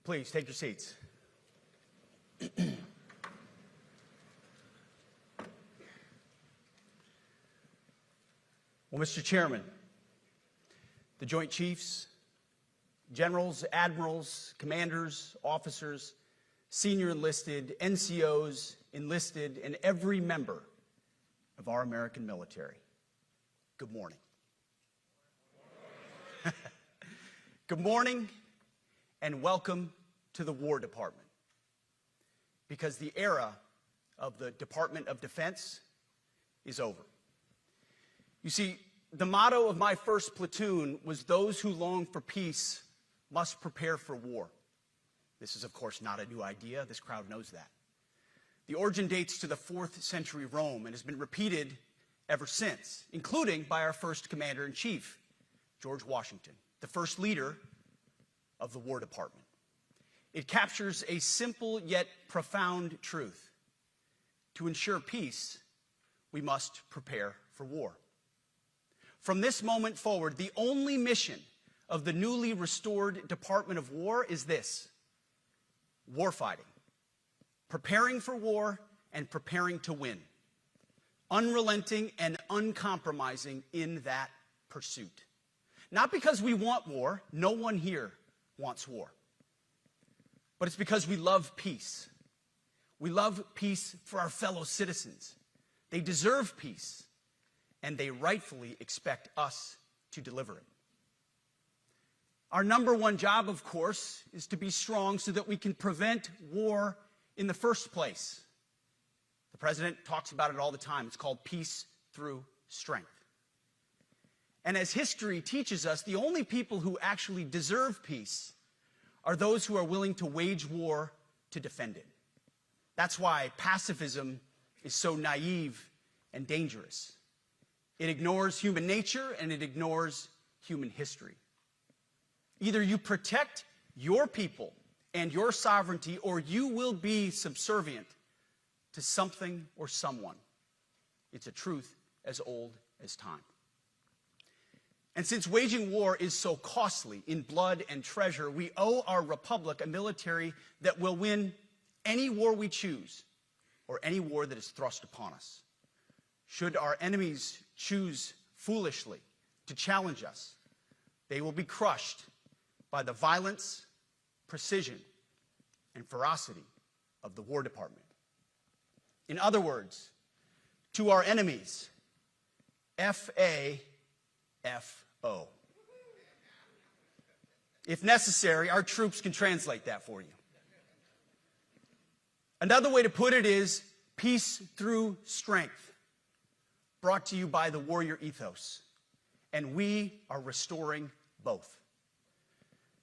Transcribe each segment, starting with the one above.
Please take your seats. Well, Mr. Chairman, the Joint Chiefs, generals, admirals, commanders, officers, senior enlisted, NCOs, enlisted, and every member of our American military, good morning. Good morning and welcome to the War Department, because the era of the Department of Defense is over. You see, the motto of my first platoon was, "Those who long for peace must prepare for war." This is, of course, not a new idea. This crowd knows that. The origin dates to the 4th century Rome and has been repeated ever since, including by our first commander-in-chief, George Washington, the first leader of the War Department. It captures a simple yet profound truth. To ensure peace, we must prepare for war. From this moment forward, the only mission of the newly restored Department of War is this: warfighting. Preparing for war and preparing to win. Unrelenting and uncompromising in that pursuit. Not because we want war. No one here wants war. But it's because we love peace. We love peace for our fellow citizens. They deserve peace, and they rightfully expect us to deliver it. Our number one job, of course, is to be strong so that we can prevent war in the first place. The president talks about it all the time. It's called peace through strength. And as history teaches us, the only people who actually deserve peace are those who are willing to wage war to defend it. That's why pacifism is so naive and dangerous. It ignores human nature and it ignores human history. Either you protect your people and your sovereignty, or you will be subservient to something or someone. It's a truth as old as time. And since waging war is so costly in blood and treasure, we owe our republic a military that will win any war we choose, or any war that is thrust upon us. Should our enemies choose foolishly to challenge us, they will be crushed by the violence, precision, and ferocity of the War Department. In other words, to our enemies, F-A-F-O. If necessary, our troops can translate that for you. Another way to put it is peace through strength, brought to you by the warrior ethos. And we are restoring both.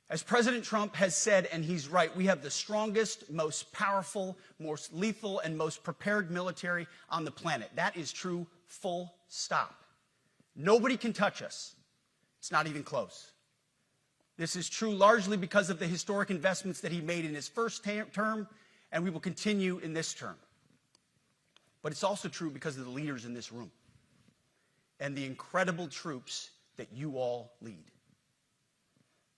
As President Trump has said, and he's right, we have the strongest, most powerful, most lethal, and most prepared military on the planet. That is true, full stop. Nobody can touch us. It's not even close. This is true largely because of the historic investments that he made in his first term, and we will continue in this term. But it's also true because of the leaders in this room and the incredible troops that you all lead.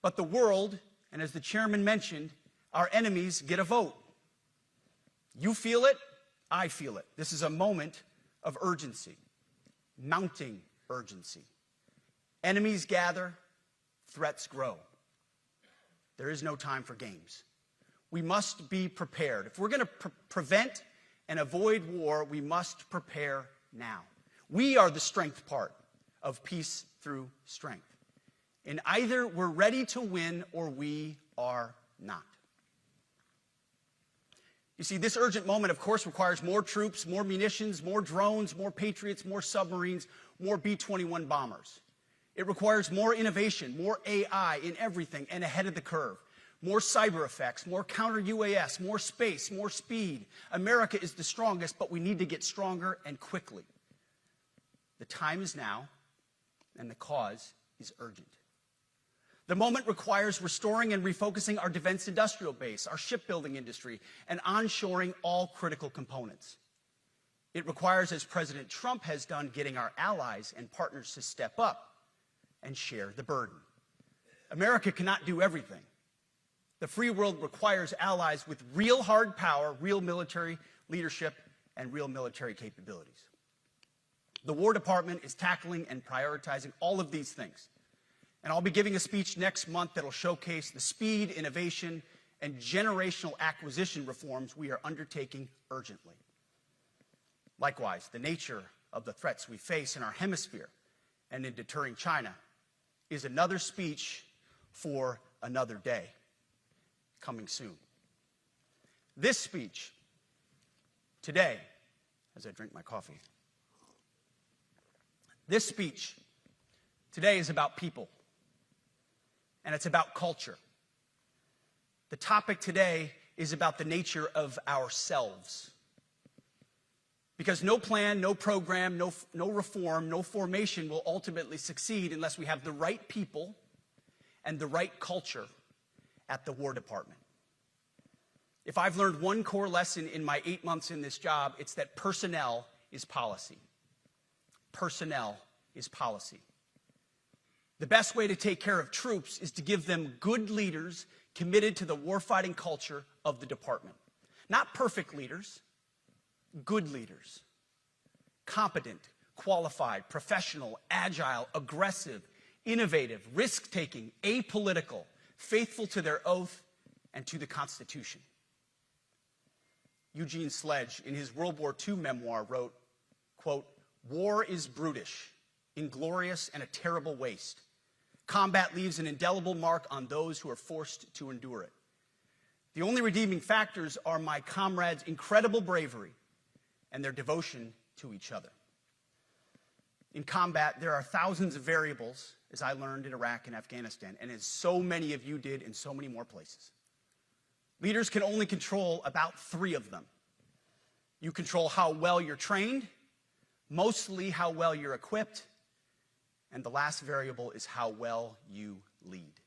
But the world, and as the chairman mentioned, our enemies get a vote. You feel it, I feel it. This is a moment of urgency, mounting urgency. Enemies gather, threats grow. There is no time for games. We must be prepared. If we're going to prevent and avoid war, we must prepare now. We are the strength part of peace through strength. And either we're ready to win or we are not. You see, this urgent moment, of course, requires more troops, more munitions, more drones, more Patriots, more submarines, more B-21 bombers. It requires more innovation, more AI in everything and ahead of the curve. More cyber effects, more counter-UAS, more space, more speed. America is the strongest, but we need to get stronger and quickly. The time is now, and the cause is urgent. The moment requires restoring and refocusing our defense industrial base, our shipbuilding industry, and onshoring all critical components. It requires, as President Trump has done, getting our allies and partners to step up and share the burden. America cannot do everything. The free world requires allies with real hard power, real military leadership, and real military capabilities. The War Department is tackling and prioritizing all of these things. And I'll be giving a speech next month that will showcase the speed, innovation, and generational acquisition reforms we are undertaking urgently. Likewise, the nature of the threats we face in our hemisphere and in deterring China is another speech for another day, coming soon. This speech today, as I drink my coffee, this speech today is about people, and it's about culture. The topic today is about the nature of ourselves. Because no plan, no program, no reform, no formation will ultimately succeed unless we have the right people and the right culture at the War Department. If I've learned one core lesson in my 8 months in this job, it's that personnel is policy. Personnel is policy. The best way to take care of troops is to give them good leaders committed to the warfighting culture of the department. Not perfect leaders, good leaders. Competent, qualified, professional, agile, aggressive, innovative, risk-taking, apolitical, faithful to their oath and to the Constitution. Eugene Sledge, in his World War II memoir, wrote, quote, "War is brutish, inglorious, and a terrible waste. Combat leaves an indelible mark on those who are forced to endure it. The only redeeming factors are my comrades' incredible bravery and their devotion to each other." In combat, there are thousands of variables, as I learned in Iraq and Afghanistan, and as so many of you did in so many more places. Leaders can only control about 3 of them. You control how well you're trained, mostly how well you're equipped, and the last variable is how well you lead.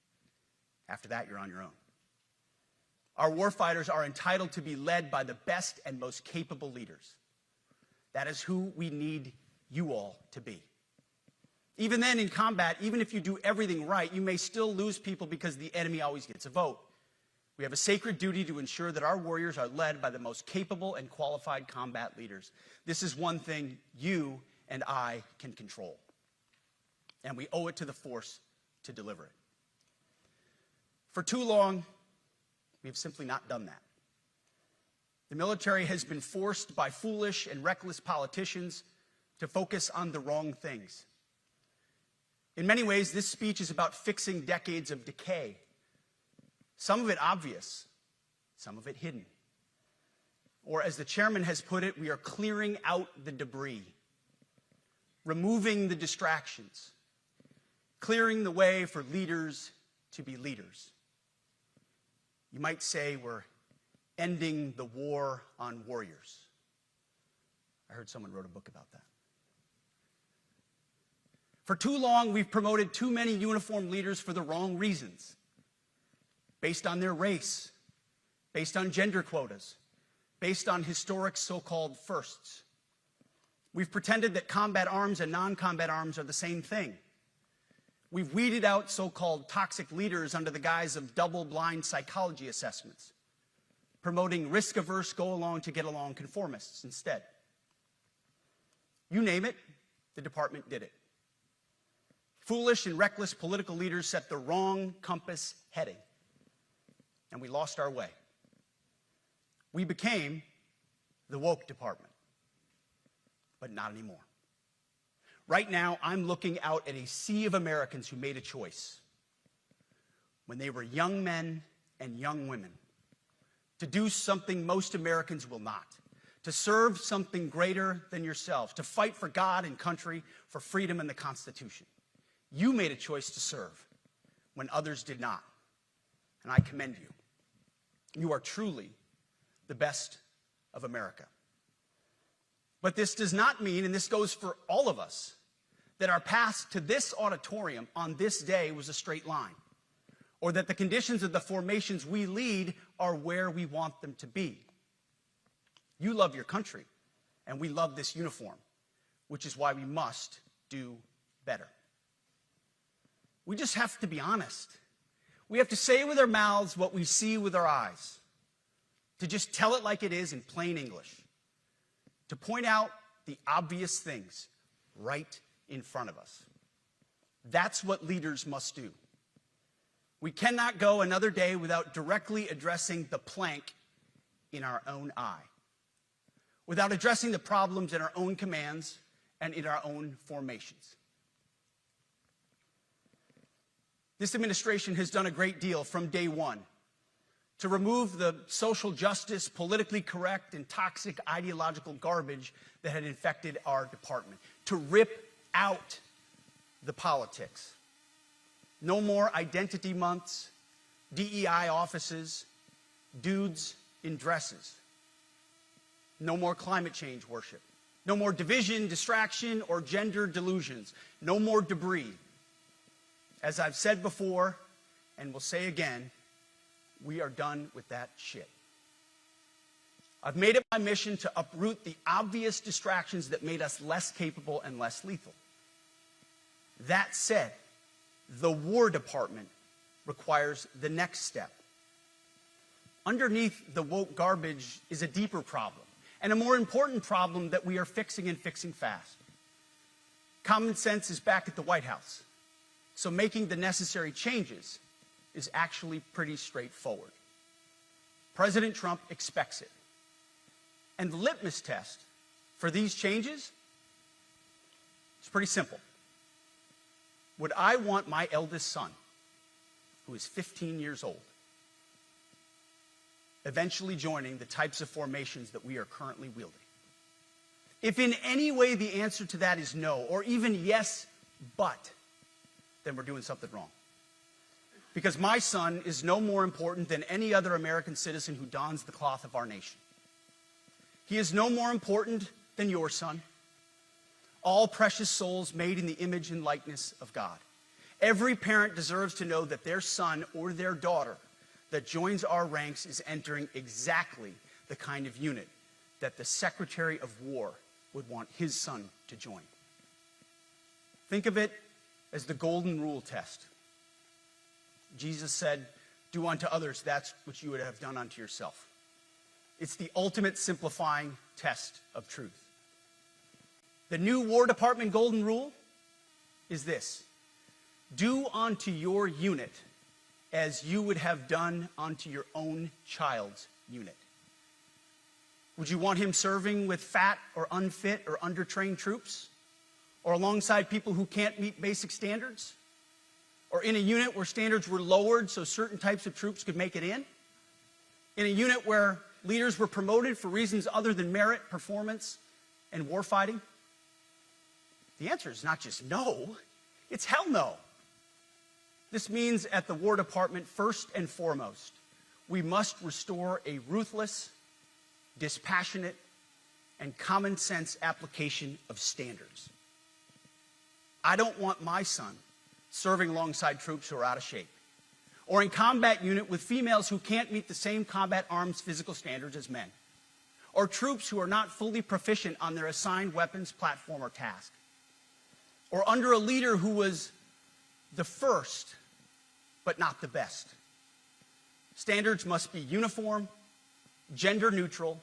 After that, you're on your own. Our warfighters are entitled to be led by the best and most capable leaders. That is who we need you all to be. Even then, in combat, even if you do everything right, you may still lose people because the enemy always gets a vote. We have a sacred duty to ensure that our warriors are led by the most capable and qualified combat leaders. This is one thing you and I can control, and we owe it to the force to deliver it. For too long, we've simply not done that. The military has been forced by foolish and reckless politicians to focus on the wrong things. In many ways, this speech is about fixing decades of decay. Some of it obvious, some of it hidden. Or as the chairman has put it, we are clearing out the debris, removing the distractions, clearing the way for leaders to be leaders. You might say we're ending the war on warriors. I heard someone wrote a book about that. For too long, we've promoted too many uniformed leaders for the wrong reasons, based on their race, based on gender quotas, based on historic so-called firsts. We've pretended that combat arms and non-combat arms are the same thing. We've weeded out so-called toxic leaders under the guise of double-blind psychology assessments, promoting risk-averse, go-along-to-get-along conformists instead. You name it, the department did it. Foolish and reckless political leaders set the wrong compass heading, and we lost our way. We became the woke department, but not anymore. Right now, I'm looking out at a sea of Americans who made a choice when they were young men and young women to do something most Americans will not, to serve something greater than yourselves, to fight for God and country, for freedom and the Constitution. You made a choice to serve when others did not, and I commend you. You are truly the best of America. But this does not mean, and this goes for all of us, that our path to this auditorium on this day was a straight line, or that the conditions of the formations we lead are where we want them to be. You love your country, and we love this uniform, which is why we must do better. We just have to be honest. We have to say with our mouths what we see with our eyes, to just tell it like it is in plain English, to point out the obvious things right in front of us. That's what leaders must do. We cannot go another day without directly addressing the plank in our own eye, without addressing the problems in our own commands and in our own formations. This administration has done a great deal from day one to remove the social justice, politically correct, and toxic ideological garbage that had infected our department, to rip out the politics. No more identity months, DEI offices, dudes in dresses. No more climate change worship. No more division, distraction, or gender delusions. No more debris. As I've said before, and will say again, we are done with that shit. I've made it my mission to uproot the obvious distractions that made us less capable and less lethal. That said, the War Department requires the next step. Underneath the woke garbage is a deeper problem, and a more important problem that we are fixing and fixing fast. Common sense is back at the White House, so making the necessary changes is actually pretty straightforward. President Trump expects it. And the litmus test for these changes is pretty simple. Would I want my eldest son, who is 15 years old, eventually joining the types of formations that we are currently wielding? If in any way the answer to that is no, or even yes, but, then we're doing something wrong. Because my son is no more important than any other American citizen who dons the cloth of our nation. He is no more important than your son. All precious souls made in the image and likeness of God. Every parent deserves to know that their son or their daughter that joins our ranks is entering exactly the kind of unit that the Secretary of War would want his son to join. Think of it as the golden rule test. Jesus said, "Do unto others that which you would have done unto yourself." It's the ultimate simplifying test of truth. The new War Department golden rule is this: do unto your unit as you would have done unto your own child's unit. Would you want him serving with fat or unfit or undertrained troops? Or alongside people who can't meet basic standards? Or in a unit where standards were lowered so certain types of troops could make it in? In a unit where leaders were promoted for reasons other than merit, performance, and warfighting? The answer is not just no, it's hell no. This means at the War Department, first and foremost, we must restore a ruthless, dispassionate, and common sense application of standards. I don't want my son serving alongside troops who are out of shape, or in combat unit with females who can't meet the same combat arms physical standards as men, or troops who are not fully proficient on their assigned weapons, platform, or task, or under a leader who was the first, but not the best. Standards must be uniform, gender neutral,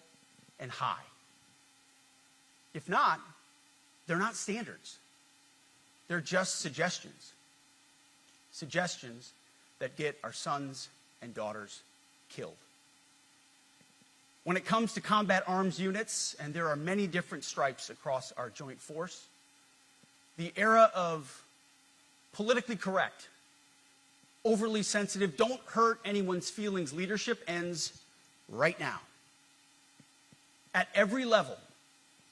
and high. If not, they're not standards. They're just suggestions. Suggestions that get our sons and daughters killed. When it comes to combat arms units, and there are many different stripes across our joint force, the era of politically correct, overly sensitive, don't hurt anyone's feelings leadership ends right now. At every level,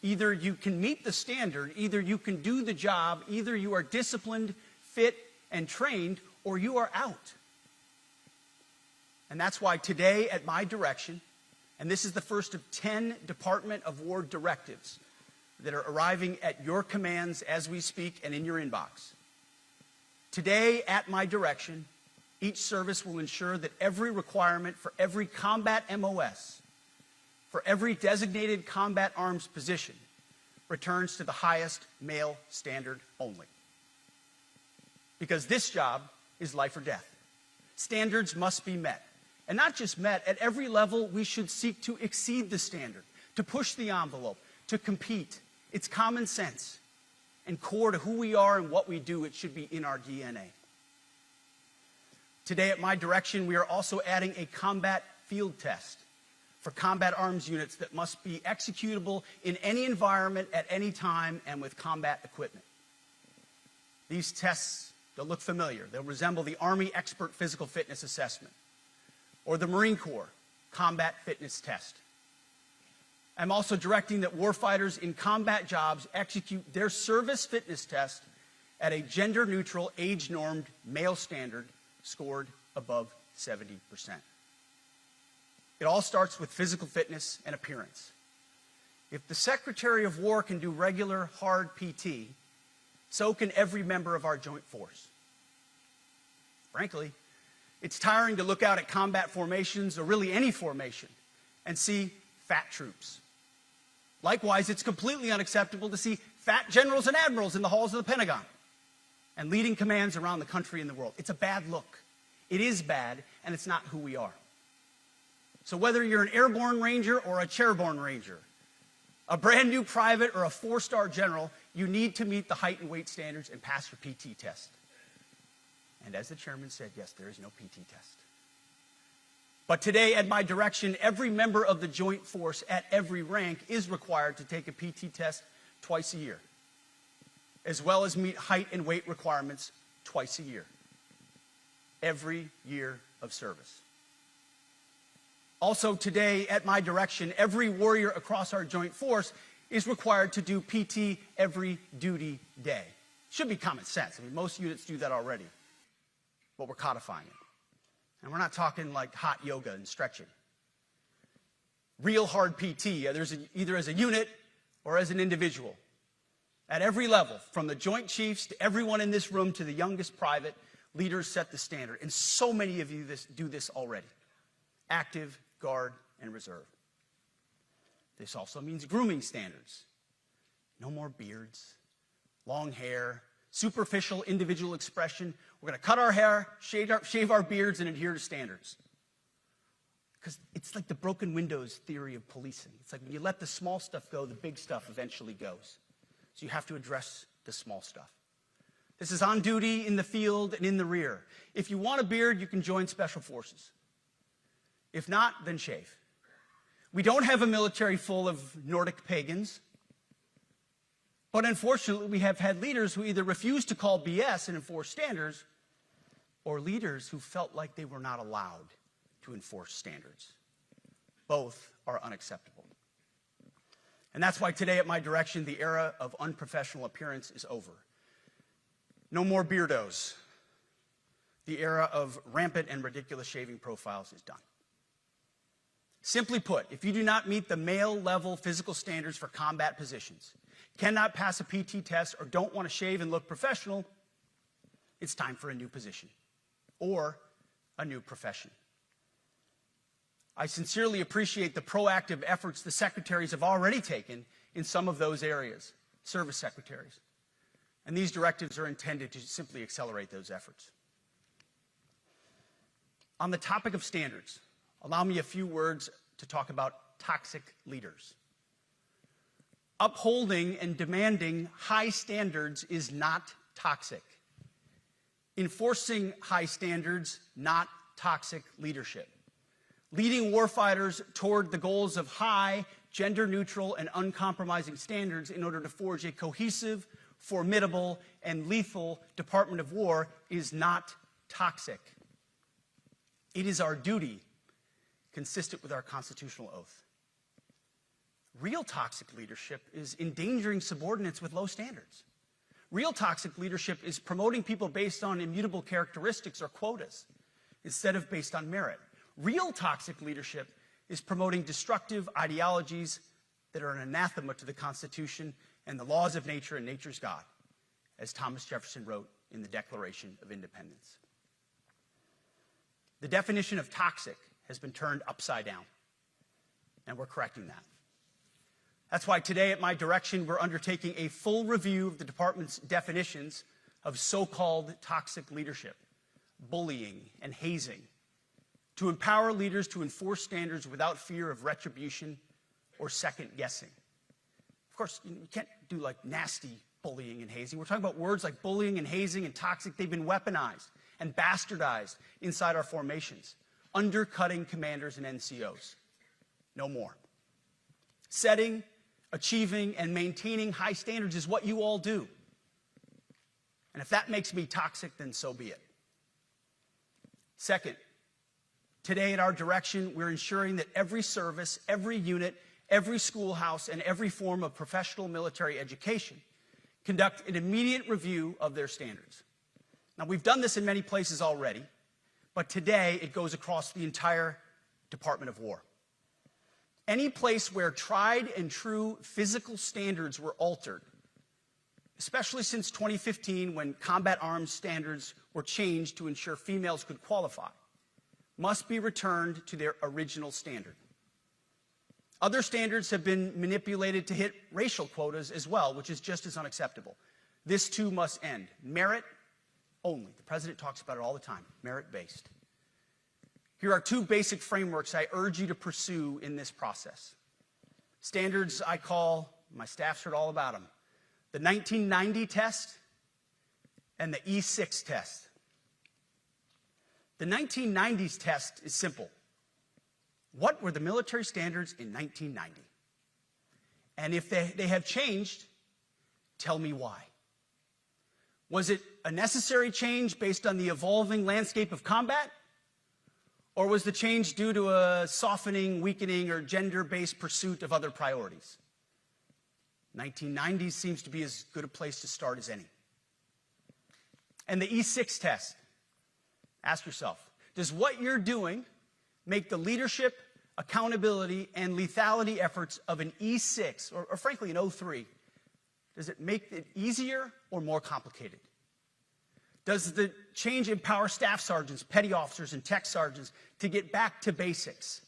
either you can meet the standard, either you can do the job, either you are disciplined, fit, and trained, or you are out. And that's why today, at my direction, and this is the first of 10 Department of War directives that are arriving at your commands as we speak and in your inbox. Today, at my direction, each service will ensure that every requirement for every combat MOS, for every designated combat arms position, returns to the highest male standard only. Because this job is life or death. standards must be met. And not just met, at every level we should seek to exceed the standard, to push the envelope, to compete. It's common sense and core to who we are and what we do. It should be in our DNA. Today, at my direction, we are also adding a combat field test for combat arms units that must be executable in any environment at any time and with combat equipment. These tests, they'll look familiar. They'll resemble the Army Expert Physical Fitness Assessment or the Marine Corps Combat Fitness Test. I'm also directing that warfighters in combat jobs execute their service fitness test at a gender-neutral, age-normed male standard scored above 70%. It all starts with physical fitness and appearance. If the Secretary of War can do regular, hard PT, so can every member of our joint force. Frankly, it's tiring to look out at combat formations, or really any formation, and see fat troops. Likewise, it's completely unacceptable to see fat generals and admirals in the halls of the Pentagon and leading commands around the country and the world. It's a bad look. It is bad, and it's not who we are. So whether you're an airborne ranger or a chairborne ranger, a brand new private or a 4-star general, you need to meet the height and weight standards and pass your PT test. And as the chairman said, yes, there is no PT test. But today, at my direction, every member of the joint force at every rank is required to take a PT test twice a year, as well as meet height and weight requirements twice a year, every year of service. Also today, at my direction, every warrior across our joint force is required to do PT every duty day. Should be common sense. I mean, most units do that already, but we're codifying it. And we're not talking like hot yoga and stretching. Real hard PT, either as a unit or as an individual. At every level, from the Joint Chiefs to everyone in this room to the youngest private, leaders set the standard. And so many of you do this already. Active, Guard, and Reserve. This also means grooming standards. No more beards, long hair, superficial individual expression. We're going to cut our hair, shave our beards, and adhere to standards. Because it's like the broken windows theory of policing. It's like when you let the small stuff go, the big stuff eventually goes. So you have to address the small stuff. This is on duty, in the field, and in the rear. If you want a beard, you can join Special Forces. If not, then shave. We don't have a military full of Nordic pagans. But unfortunately, we have had leaders who either refused to call BS and enforce standards, or leaders who felt like they were not allowed to enforce standards. Both are unacceptable. And that's why today, at my direction, the era of unprofessional appearance is over. No more beardos. The era of rampant and ridiculous shaving profiles is done. Simply put, if you do not meet the male-level physical standards for combat positions, cannot pass a PT test, or don't want to shave and look professional, it's time for a new position or a new profession. I sincerely appreciate the proactive efforts the secretaries have already taken in some of those areas, service secretaries. And these directives are intended to simply accelerate those efforts. On the topic of standards, allow me a few words to talk about toxic leaders. Upholding and demanding high standards is not toxic. Enforcing high standards, not toxic leadership. Leading warfighters toward the goals of high, gender-neutral, and uncompromising standards in order to forge a cohesive, formidable, and lethal Department of War is not toxic. It is our duty, consistent with our constitutional oath. Real toxic leadership is endangering subordinates with low standards. Real toxic leadership is promoting people based on immutable characteristics or quotas instead of based on merit. Real toxic leadership is promoting destructive ideologies that are an anathema to the Constitution and the laws of nature and nature's God, as Thomas Jefferson wrote in the Declaration of Independence. The definition of toxic has been turned upside down, and we're correcting that. That's why today, at my direction, we're undertaking a full review of the department's definitions of so-called toxic leadership, bullying, and hazing, to empower leaders to enforce standards without fear of retribution or second guessing. Of course, you can't do like nasty bullying and hazing. We're talking about words like bullying and hazing and toxic. They've been weaponized and bastardized inside our formations, undercutting commanders and NCOs. No more. Setting, achieving, and maintaining high standards is what you all do. And if that makes me toxic, then so be it. Second, today at our direction, we're ensuring that every service, every unit, every schoolhouse, and every form of professional military education conduct an immediate review of their standards. Now, we've done this in many places already, but today it goes across the entire Department of War. Any place where tried and true physical standards were altered, especially since 2015 when combat arms standards were changed to ensure females could qualify, must be returned to their original standard. Other standards have been manipulated to hit racial quotas as well, which is just as unacceptable. This too must end. Merit only. The president talks about it all the time, merit-based. Here are two basic frameworks I urge you to pursue in this process. Standards I call, my staff's heard all about them, the 1990 test and the E6 test. The 1990s test is simple. What were the military standards in 1990? And if they have changed, tell me why. Was it a necessary change based on the evolving landscape of combat? Or was the change due to a softening, weakening, or gender-based pursuit of other priorities? 1990s seems to be as good a place to start as any. And the E6 test. Ask yourself, does what you're doing make the leadership, accountability, and lethality efforts of an E6, or frankly an O3, does it make it easier or more complicated? Does the change empower staff sergeants, petty officers, and tech sergeants to get back to basics?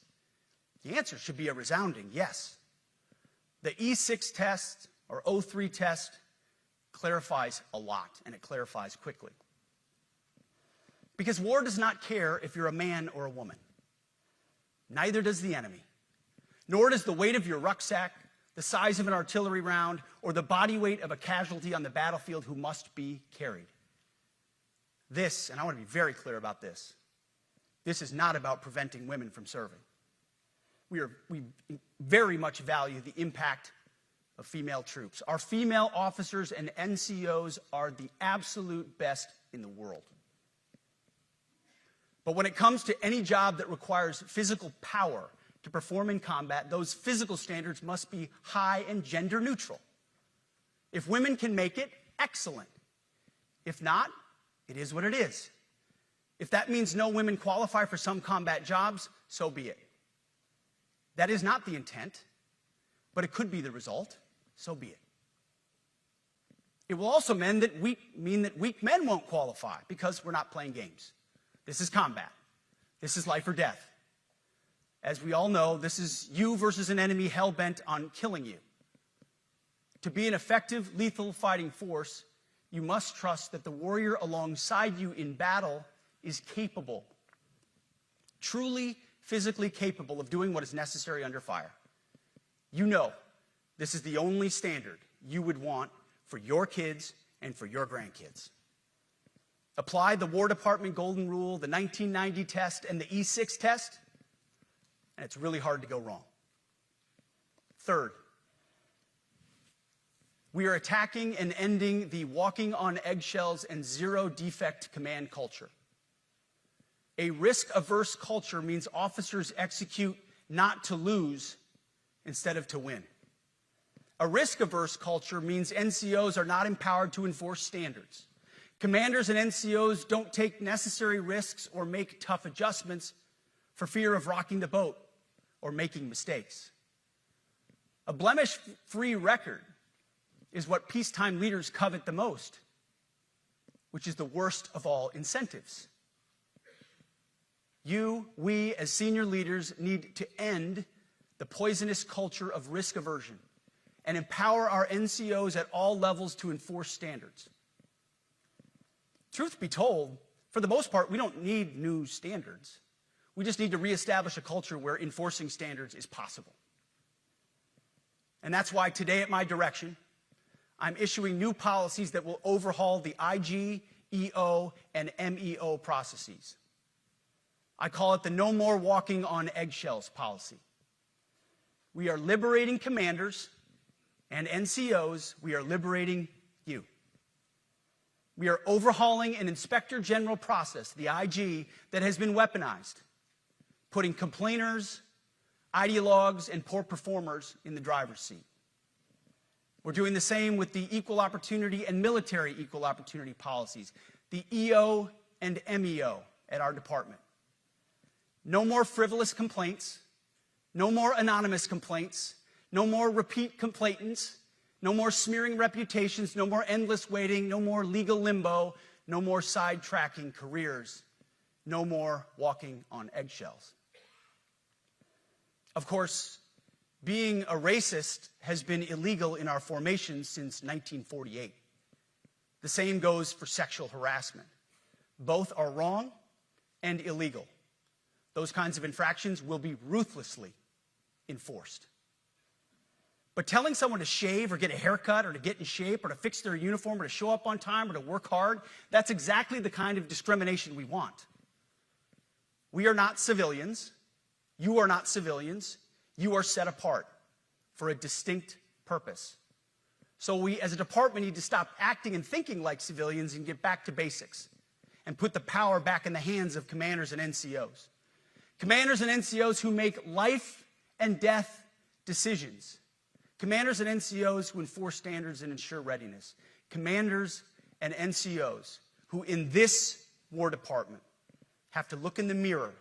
The answer should be a resounding yes. The E6 test, or O3 test, clarifies a lot, and it clarifies quickly. Because war does not care if you're a man or a woman. Neither does the enemy. Nor does the weight of your rucksack, the size of an artillery round, or the body weight of a casualty on the battlefield who must be carried. This, and I want to be very clear about this, this is not about preventing women from serving. We very much value the impact of female troops. Our female officers and NCOs are the absolute best in the world. But when it comes to any job that requires physical power to perform in combat, those physical standards must be high and gender neutral. If women can make it, excellent. If not, it is what it is. If that means no women qualify for some combat jobs, so be it. That is not the intent, but it could be the result, so be it. It will also mean that weak men won't qualify because we're not playing games. This is combat. This is life or death. As we all know, this is you versus an enemy hell-bent on killing you. To be an effective, lethal fighting force, you must trust that the warrior alongside you in battle is capable, truly physically capable of doing what is necessary under fire. You know this is the only standard you would want for your kids and for your grandkids. Apply the War Department Golden Rule, the 1990 test, and the E6 test, and it's really hard to go wrong. Third, we are attacking and ending the walking on eggshells and zero defect command culture. A risk-averse culture means officers execute not to lose instead of to win. A risk-averse culture means NCOs are not empowered to enforce standards. Commanders and NCOs don't take necessary risks or make tough adjustments for fear of rocking the boat or making mistakes. A blemish-free record is what peacetime leaders covet the most, which is the worst of all incentives. We, as senior leaders, need to end the poisonous culture of risk aversion and empower our NCOs at all levels to enforce standards. Truth be told, For the most part, we don't need new standards. We just need to reestablish a culture where enforcing standards is possible. And that's why today at my direction, I'm issuing new policies that will overhaul the IG, EO, and MEO processes. I call it the No More Walking on Eggshells policy. We are liberating commanders and NCOs. We are liberating you. We are overhauling an Inspector General process, the IG, that has been weaponized, putting complainers, ideologues, and poor performers in the driver's seat. We're doing the same with the equal opportunity and military equal opportunity policies, the EO and MEO at our department. No more frivolous complaints, no more anonymous complaints, no more repeat complainants, no more smearing reputations, no more endless waiting, no more legal limbo, no more sidetracking careers, no more walking on eggshells. Of course, being a racist has been illegal in our formation since 1948. The same goes for sexual harassment. Both are wrong and illegal. Those kinds of infractions will be ruthlessly enforced. But telling someone to shave or get a haircut or to get in shape or to fix their uniform or to show up on time or to work hard, that's exactly the kind of discrimination we want. We are not civilians. You are not civilians. You are set apart for a distinct purpose. So we as a department need to stop acting and thinking like civilians and get back to basics and put the power back in the hands of commanders and NCOs. Commanders and NCOs who make life and death decisions. Commanders and NCOs who enforce standards and ensure readiness. Commanders and NCOs who in this War Department have to look in the mirror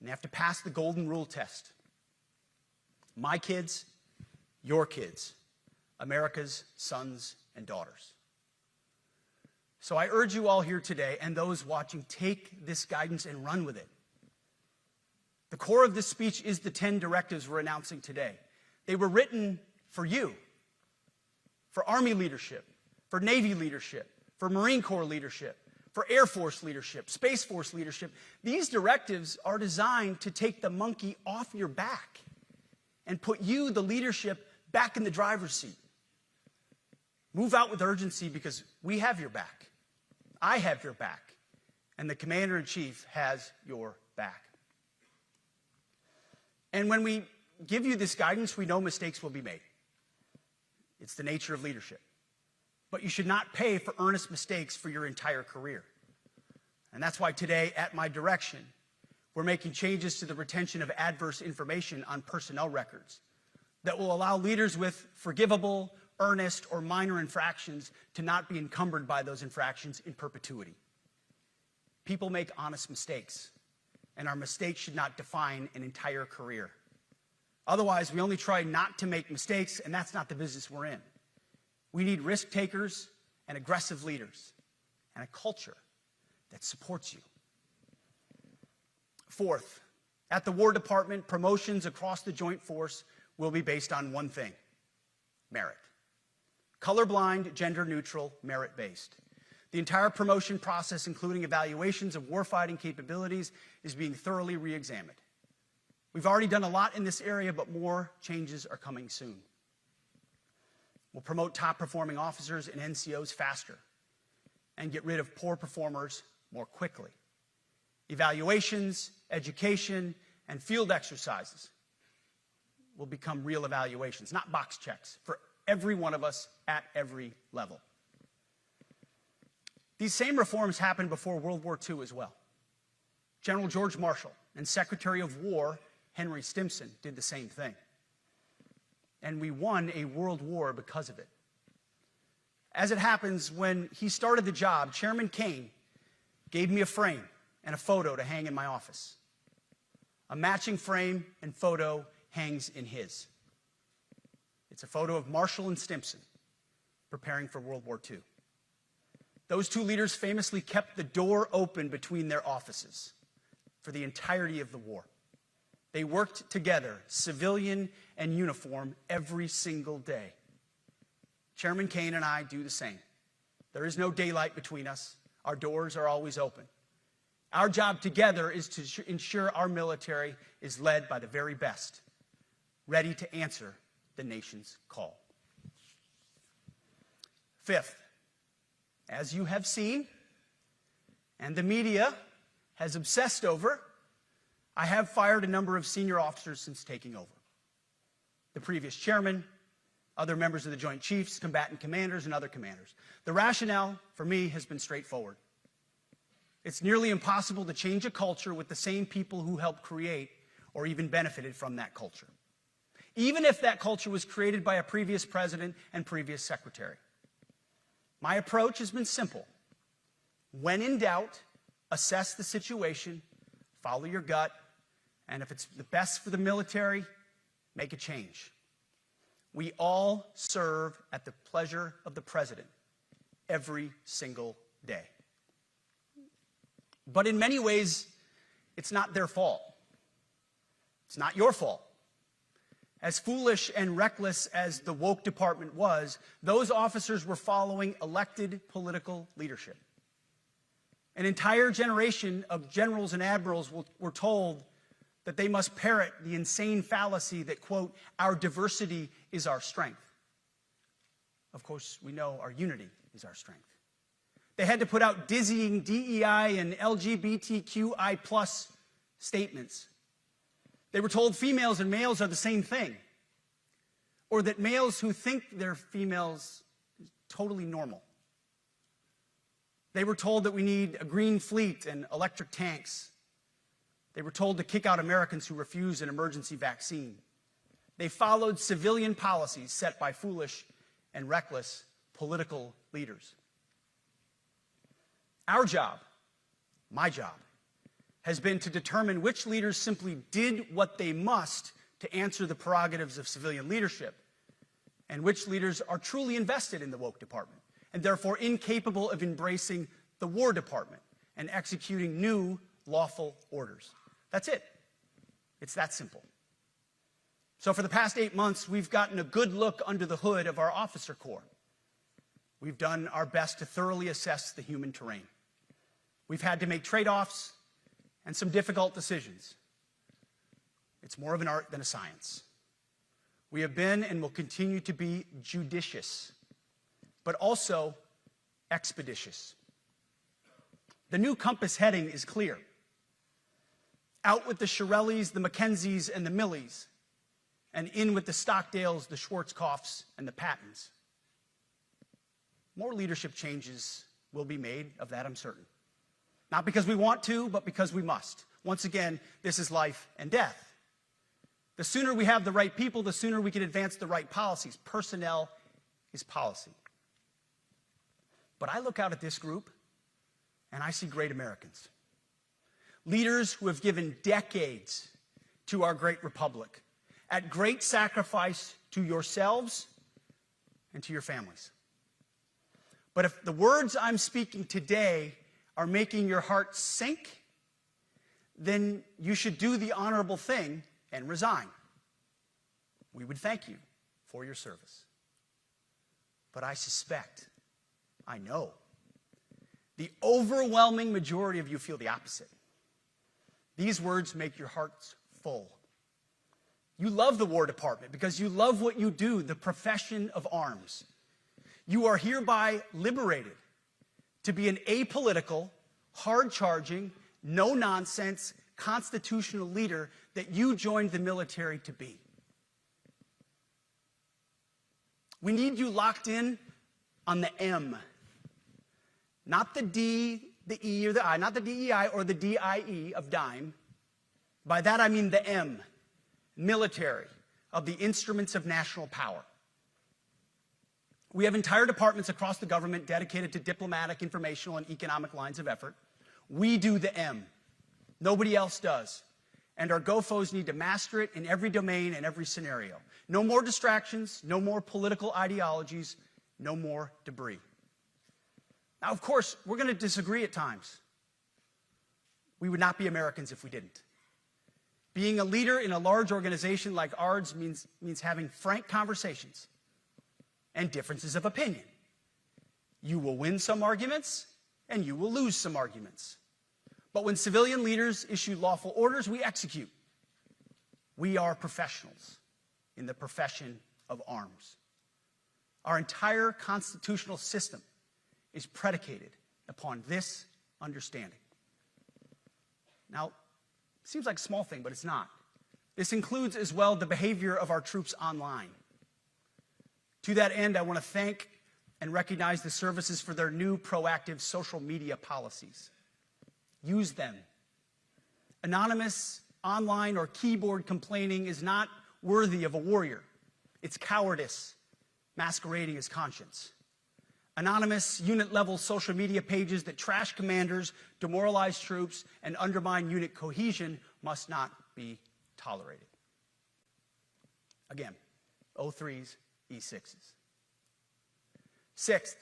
and have to pass the golden rule test. My kids, your kids, America's sons and daughters. So I urge you all here today and those watching, take this guidance and run with it. The core of this speech is the 10 directives we're announcing today. They were written for you, for Army leadership, for Navy leadership, for Marine Corps leadership, for Air Force leadership, Space Force leadership. These directives are designed to take the monkey off your back and put you, the leadership, back in the driver's seat. Move out with urgency because we have your back. I have your back. And the Commander-in-Chief has your back. And when we give you this guidance, we know mistakes will be made. It's the nature of leadership. But you should not pay for earnest mistakes for your entire career. And that's why today, at my direction, we're making changes to the retention of adverse information on personnel records that will allow leaders with forgivable, earnest, or minor infractions to not be encumbered by those infractions in perpetuity. People make honest mistakes, and our mistakes should not define an entire career. Otherwise, we only try not to make mistakes, and that's not the business we're in. We need risk takers and aggressive leaders and a culture that supports you. Fourth, at the War Department, promotions across the Joint Force will be based on one thing: merit. Colorblind, gender-neutral, merit-based. The entire promotion process, including evaluations of warfighting capabilities, is being thoroughly re-examined. We've already done a lot in this area, but more changes are coming soon. We'll promote top-performing officers and NCOs faster and get rid of poor performers more quickly. Evaluations, education, and field exercises will become real evaluations, not box checks, for every one of us at every level. These same reforms happened before World War II as well. General George Marshall and Secretary of War Henry Stimson did the same thing. And we won a world war because of it. As it happens, when he started the job, Chairman Kane gave me a frame and a photo to hang in my office. A matching frame and photo hangs in his. It's a photo of Marshall and Stimson preparing for World War II. Those two leaders famously kept the door open between their offices for the entirety of the war. They worked together, civilian and uniform, every single day. Chairman Kane and I do the same. There is no daylight between us. Our doors are always open. Our job together is to ensure our military is led by the very best, ready to answer the nation's call. Fifth, as you have seen, and the media has obsessed over, I have fired a number of senior officers since taking over. The previous chairman, other members of the Joint Chiefs, combatant commanders, and other commanders. The rationale, for me, has been straightforward. It's nearly impossible to change a culture with the same people who helped create or even benefited from that culture, even if that culture was created by a previous president and previous secretary. My approach has been simple. When in doubt, assess the situation, follow your gut, and if it's the best for the military, make a change. We all serve at the pleasure of the president every single day. But in many ways, it's not their fault. It's not your fault. As foolish and reckless as the woke department was, those officers were following elected political leadership. An entire generation of generals and admirals were told that they must parrot the insane fallacy that, quote, our diversity is our strength. Of course, we know our unity is our strength. They had to put out dizzying DEI and LGBTQI+ statements. They were told females and males are the same thing, or that males who think they're females is totally normal. They were told that we need a green fleet and electric tanks. They were told to kick out Americans who refuse an emergency vaccine. They followed civilian policies set by foolish and reckless political leaders. Our job, my job, has been to determine which leaders simply did what they must to answer the prerogatives of civilian leadership, and which leaders are truly invested in the woke department, and therefore incapable of embracing the War Department and executing new lawful orders. That's it. It's that simple. So for the past 8 months, we've gotten a good look under the hood of our officer corps. We've done our best to thoroughly assess the human terrain. We've had to make trade-offs and some difficult decisions. It's more of an art than a science. We have been and will continue to be judicious, but also expeditious. The new compass heading is clear. Out with the Shirellis, the Mackenzies, and the Millies, and in with the Stockdales, the Schwarzkopfs, and the Pattons. More leadership changes will be made, of that I'm certain. Not because we want to, but because we must. Once again, this is life and death. The sooner we have the right people, the sooner we can advance the right policies. Personnel is policy. But I look out at this group, and I see great Americans. Leaders who have given decades to our great republic, at great sacrifice to yourselves and to your families. But if the words I'm speaking today are making your heart sink, then you should do the honorable thing and resign. We would thank you for your service. But I suspect, I know, the overwhelming majority of you feel the opposite. These words make your hearts full. You love the War Department because you love what you do, the profession of arms. You are hereby liberated to be an apolitical, hard-charging, no-nonsense, constitutional leader that you joined the military to be. We need you locked in on the M, not the D, the E, or the I, not the DEI or the DIE of dime. By that I mean the M, military, of the instruments of national power. We have entire departments across the government dedicated to diplomatic, informational, and economic lines of effort. We do the M. Nobody else does. And our GOFOs need to master it in every domain and every scenario. No more distractions, no more political ideologies, no more debris. Now, of course, we're going to disagree at times. We would not be Americans if we didn't. Being a leader in a large organization like ours means having frank conversations and differences of opinion. You will win some arguments, and you will lose some arguments. But when civilian leaders issue lawful orders, we execute. We are professionals in the profession of arms. Our entire constitutional system is predicated upon this understanding. Now, it seems like a small thing, but it's not. This includes as well the behavior of our troops online. To that end, I want to thank and recognize the services for their new proactive social media policies. Use them. Anonymous, online, or keyboard complaining is not worthy of a warrior. It's cowardice masquerading as conscience. Anonymous, unit-level social media pages that trash commanders, demoralize troops, and undermine unit cohesion must not be tolerated. Again, O3s, E6s. Sixth,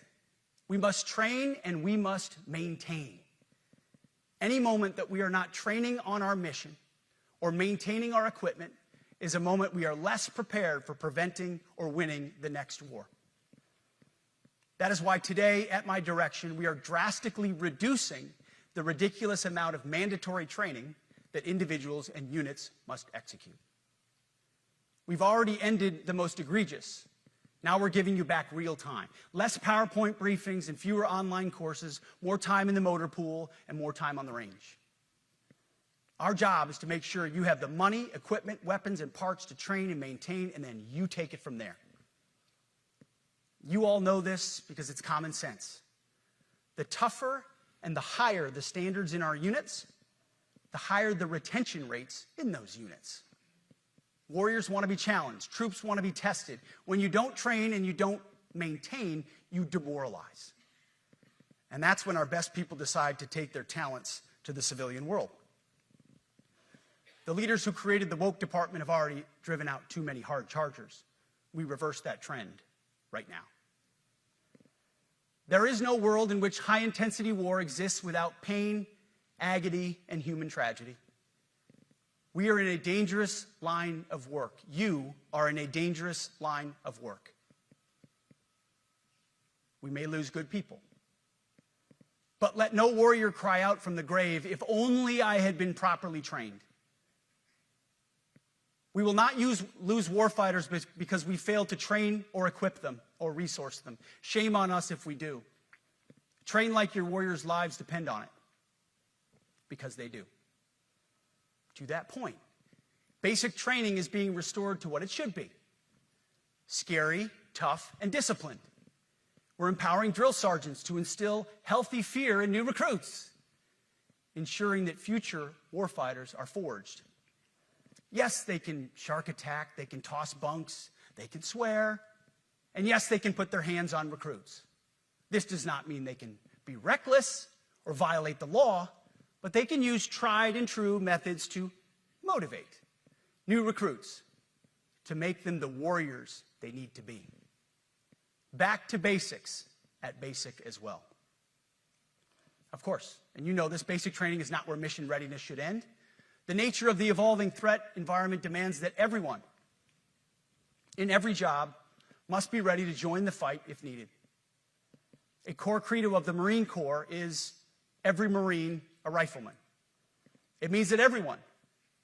we must train and we must maintain. Any moment that we are not training on our mission or maintaining our equipment is a moment we are less prepared for preventing or winning the next war. That is why today, at my direction, we are drastically reducing the ridiculous amount of mandatory training that individuals and units must execute. We've already ended the most egregious. Now we're giving you back real time. Less PowerPoint briefings and fewer online courses, more time in the motor pool, and more time on the range. Our job is to make sure you have the money, equipment, weapons, and parts to train and maintain, and then you take it from there. You all know this because it's common sense. The tougher and the higher the standards in our units, the higher the retention rates in those units. Warriors want to be challenged. Troops want to be tested. When you don't train and you don't maintain, you demoralize. And that's when our best people decide to take their talents to the civilian world. The leaders who created the woke department have already driven out too many hard chargers. We reverse that trend right now. There is no world in which high-intensity war exists without pain, agony, and human tragedy. We are in a dangerous line of work. You are in a dangerous line of work. We may lose good people. But let no warrior cry out from the grave, "If only I had been properly trained." We will not lose warfighters because we failed to train or equip them or resource them. Shame on us if we do. Train like your warriors' lives depend on it, because they do. To that point, basic training is being restored to what it should be: scary, tough, and disciplined. We're empowering drill sergeants to instill healthy fear in new recruits, ensuring that future warfighters are forged. Yes, they can shark attack, they can toss bunks, they can swear, and yes, they can put their hands on recruits. This does not mean they can be reckless or violate the law, but they can use tried and true methods to motivate new recruits, to make them the warriors they need to be. Back to basics at basic as well. Of course, and you know this, basic training is not where mission readiness should end. The nature of the evolving threat environment demands that everyone, in every job, must be ready to join the fight if needed. A core credo of the Marine Corps is every Marine a rifleman. It means that everyone,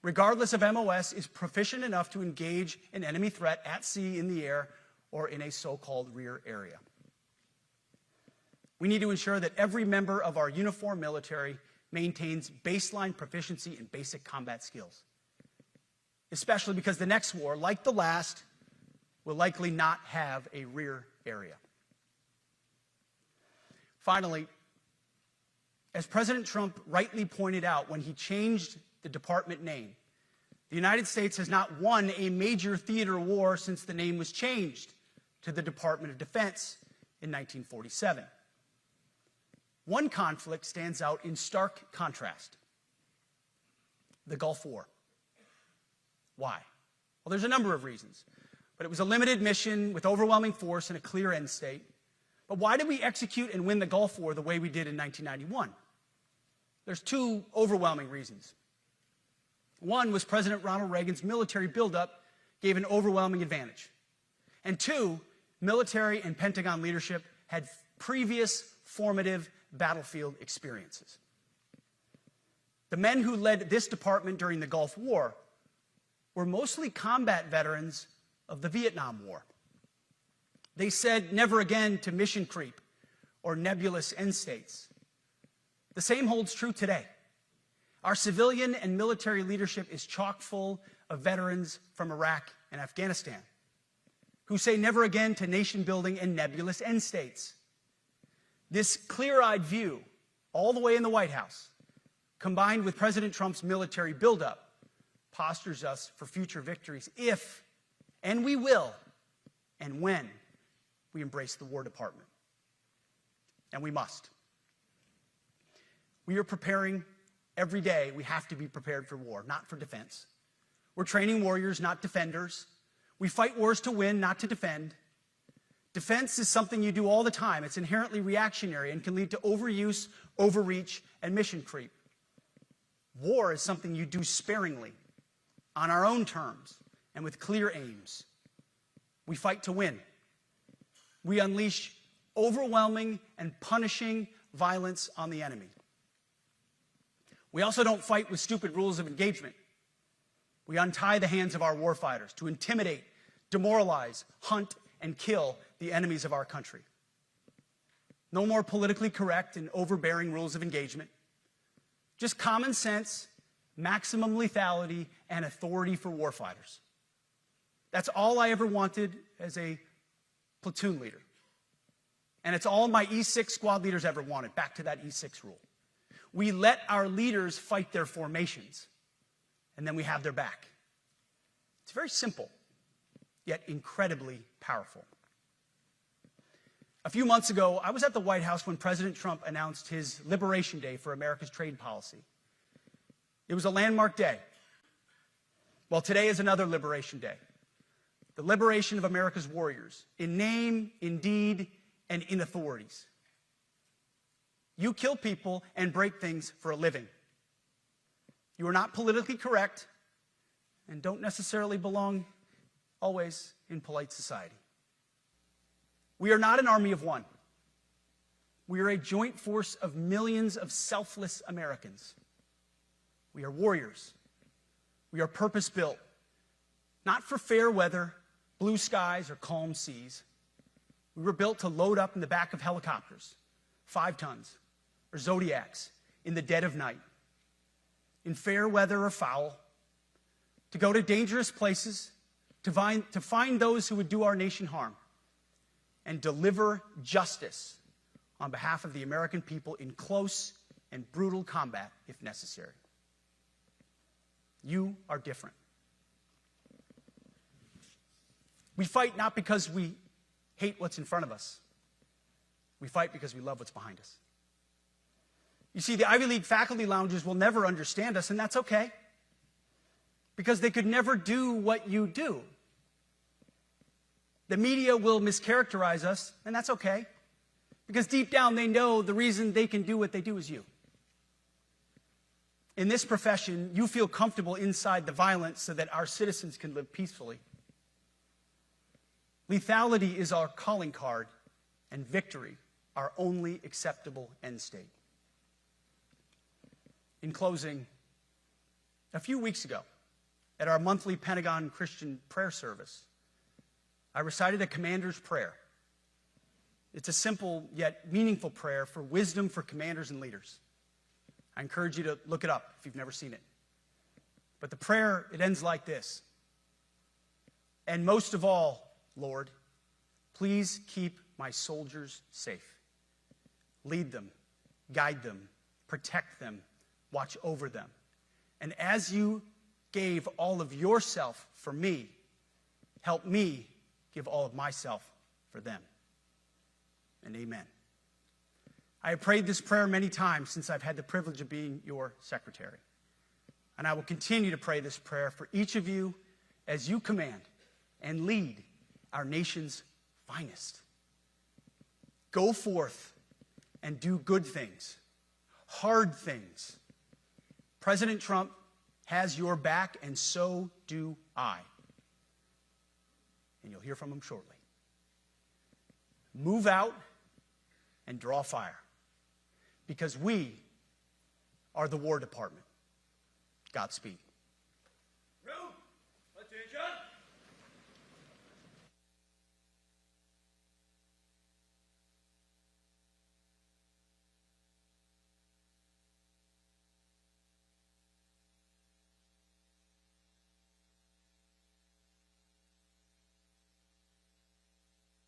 regardless of MOS, is proficient enough to engage an enemy threat at sea, in the air, or in a so-called rear area. We need to ensure that every member of our uniformed military maintains baseline proficiency in basic combat skills, especially because the next war, like the last, will likely not have a rear area. Finally, as President Trump rightly pointed out when he changed the department name, the United States has not won a major theater war since the name was changed to the Department of Defense in 1947. One conflict stands out in stark contrast: the Gulf War. Why? Well, there's a number of reasons, but it was a limited mission with overwhelming force and a clear end state. But why did we execute and win the Gulf War the way we did in 1991? There's two overwhelming reasons. One was President Ronald Reagan's military buildup gave an overwhelming advantage. And two, military and Pentagon leadership had previous formative battlefield experiences. The men who led this department during the Gulf War were mostly combat veterans of the Vietnam War. They said never again to mission creep or nebulous end states. The same holds true today. Our civilian and military leadership is chock full of veterans from Iraq and Afghanistan who say never again to nation building and nebulous end states. This clear-eyed view, all the way in the White House, combined with President Trump's military buildup, postures us for future victories if, and we will, and when we embrace the War Department. And we must. We are preparing every day. We have to be prepared for war, not for defense. We're training warriors, not defenders. We fight wars to win, not to defend. Defense is something you do all the time. It's inherently reactionary and can lead to overuse, overreach, and mission creep. War is something you do sparingly, on our own terms, and with clear aims. We fight to win. We unleash overwhelming and punishing violence on the enemy. We also don't fight with stupid rules of engagement. We untie the hands of our warfighters to intimidate, demoralize, hunt, and kill the enemies of our country. No more politically correct and overbearing rules of engagement. Just common sense, maximum lethality, and authority for warfighters. That's all I ever wanted as a platoon leader. And it's all my E6 squad leaders ever wanted, back to that E6 rule. We let our leaders fight their formations, and then we have their back. It's very simple, yet incredibly powerful. A few months ago, I was at the White House when President Trump announced his Liberation Day for America's trade policy. It was a landmark day. Well, today is another Liberation Day. The liberation of America's warriors, in name, in deed, and in authorities. You kill people and break things for a living. You are not politically correct and don't necessarily belong always in polite society. We are not an army of one. We are a joint force of millions of selfless Americans. We are warriors. We are purpose-built, not for fair weather, blue skies, or calm seas. We were built to load up in the back of helicopters, 5 tons, or Zodiacs, in the dead of night, in fair weather or foul, to go to dangerous places, to find those who would do our nation harm, and deliver justice on behalf of the American people in close and brutal combat if necessary. You are different. We fight not because we hate what's in front of us. We fight because we love what's behind us. You see, the Ivy League faculty lounges will never understand us, and that's okay, because they could never do what you do. The media will mischaracterize us, and that's okay, because deep down they know the reason they can do what they do is you. In this profession, you feel comfortable inside the violence so that our citizens can live peacefully. Lethality is our calling card, and victory our only acceptable end state. In closing, a few weeks ago, at our monthly Pentagon Christian prayer service, I recited a commander's prayer. It's a simple yet meaningful prayer for wisdom for commanders and leaders. I encourage you to look it up if you've never seen it. But the prayer, it ends like this. And most of all, Lord, please keep my soldiers safe. Lead them, guide them, protect them, watch over them. And as you gave all of yourself for me, help me give all of myself for them. And amen. I have prayed this prayer many times since I've had the privilege of being your secretary. And I will continue to pray this prayer for each of you as you command and lead our nation's finest. Go forth and do good things, hard things. President Trump has your back, and so do I. And you'll hear from him shortly. Move out and draw fire. because we are the War Department. Godspeed.